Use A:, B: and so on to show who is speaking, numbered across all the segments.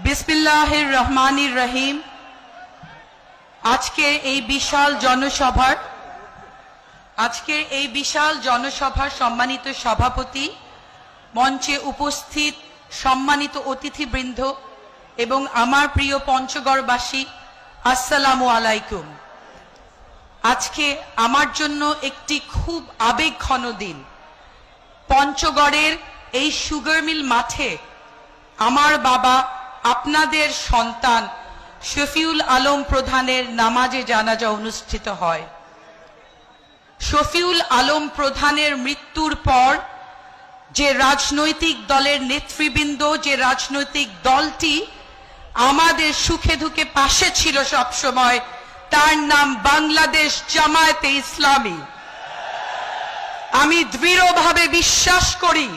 A: বিসমিল্লাহির রহমানির রহিম। আজকে এই বিশাল জনসভার সম্মানিত সভাপতি, মঞ্চে উপস্থিত সম্মানিত অতিথিবৃন্দ এবং আমার প্রিয় পঞ্চগড়বাসী, আসসালামু আলাইকুম। আজকে আমার জন্য একটি খুব আবেগঘন দিন। পঞ্চগড়ের এই সুগার মিল মাঠে আমার বাবা, আপনাদের সন্তান শফিউল আলম প্রধানের নামাজে জানাজা অনুষ্ঠিত হয়। শফিউল আলম প্রধানের মৃত্যুর পর যে রাজনৈতিক দলের নেতৃবৃন্দ, যে রাজনৈতিক দলটি আমাদের সুখে দুঃখে পাশে ছিল সব সময়, তার নাম বাংলাদেশ জামায়াতে ইসলামী। আমি দৃঢ়ভাবে বিশ্বাস করি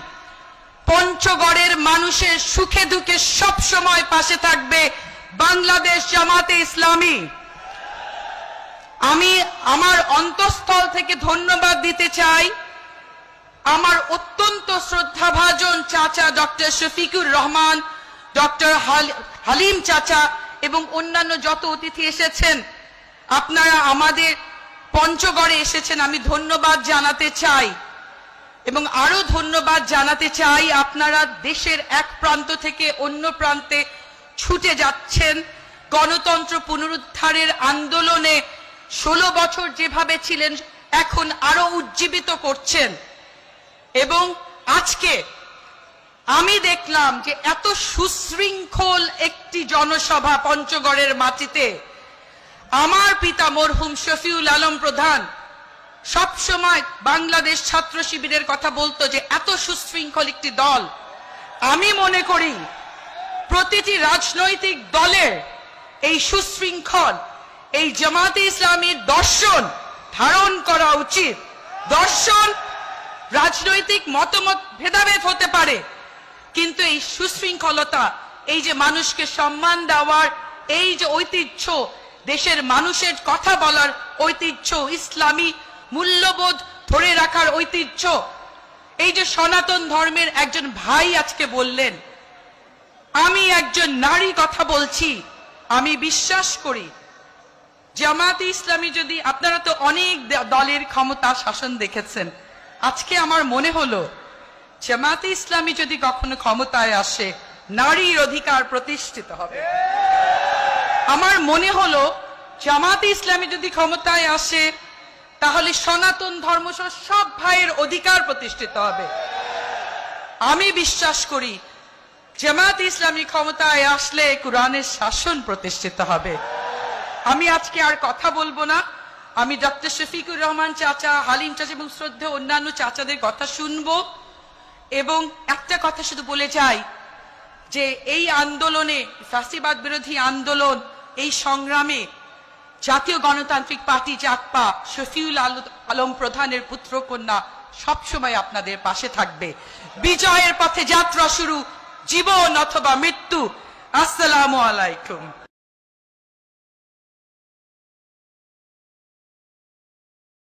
A: পঞ্চগড়ের মানুষের সুখে দুঃখে সব সময় পাশে থাকবে বাংলাদেশ জামায়াতে ইসলামী। আমি আমার অন্তঃস্থল থেকে ধন্যবাদ দিতে চাই আমার অত্যন্ত শ্রদ্ধাভাজন চাচা ডক্টর শফিকুর রহমান, ডক্টর হালিম চাচা এবং অন্যান্য যত অতিথি এসেছেন, আপনারা আমাদের পঞ্চগড়ে এসেছেন, আমি ধন্যবাদ জানাতে চাই। এবং আরো ধন্যবাদ জানাতে চাই আপনারা দেশের এক প্রান্ত থেকে অন্য প্রান্তে ছুটে যাচ্ছেন গণতন্ত্র পুনরুদ্ধারের আন্দোলনে। 16 বছর যেভাবে ছিলেন এখন আরো উজ্জীবিত করছেন। এবং আজকে আমি দেখলাম যে এত সুশৃঙ্খল একটি জনসভা পঞ্চগড়ের মাটিতে। আমার পিতা মরহুম শফিউল আলম প্রধান সব সময় বাংলাদেশ ছাত্র শিবিরের কথা বলতো যে এত সুশৃঙ্খল একটি দল। আমি মনে করি প্রতিটি রাজনৈতিক দলের এই সুশৃঙ্খল এই জামায়াতে ইসলামীর দর্শন ধারণ করা উচিত। দর্শন, রাজনৈতিক মতামত ভেদাভেদ হতে পারে, কিন্তু এই সুশৃঙ্খলতা, এই যে মানুষকে সম্মান দেওয়ার এই যে ঐতিহ্য, দেশের মানুষের কথা বলার ঐতিহ্য, ইসলামী মূল্যবোধ ধরে রাখার ঐতিহ্য, এই যে সনাতন ধর্মের একজন ভাই আজকে বললেন, আমি একজন নারী কথা বলছি। আমি বিশ্বাস করি জামায়াতে ইসলামী যদি, আপনারা তো অনেক দলের ক্ষমতা শাসন দেখেছেন, আজকে আমার মনে হলো জামায়াতে ইসলামী যদি কখনো ক্ষমতায় আসে, নারীর অধিকার প্রতিষ্ঠিত হবে। আমার মনে হলো জামায়াতে ইসলামী যদি ক্ষমতায় আসে, তাহলে সনাতন ধর্ম সব ভাইয়ের অধিকার প্রতিষ্ঠিত হবে। আমি বিশ্বাস করি জামায়াতে ইসলামী ক্ষমতায় আসলে কোরআনের শাসন প্রতিষ্ঠিত হবে। আমি আজকে আর কথা বলবো না। আমি ডক্টর শফিকুর রহমান চাচা, হালিম চাচা এবং শ্রদ্ধেয় অন্যান্য চাচাদের কথা শুনবো। এবং একটা কথা শুধু বলে যাই যে এই আন্দোলনে, ফ্যাসিবাদ বিরোধী আন্দোলন, এই সংগ্রামে জাতীয় গণতান্ত্রিক পার্টি জাগপা শফিউল আলম প্রধানের পুত্র কন্যা সবসময় আপনাদের পাশে থাকবে। বিজয়ের পথে যাত্রা শুরু, জীবন অথবা মৃত্যু। আসসালামু আলাইকুম।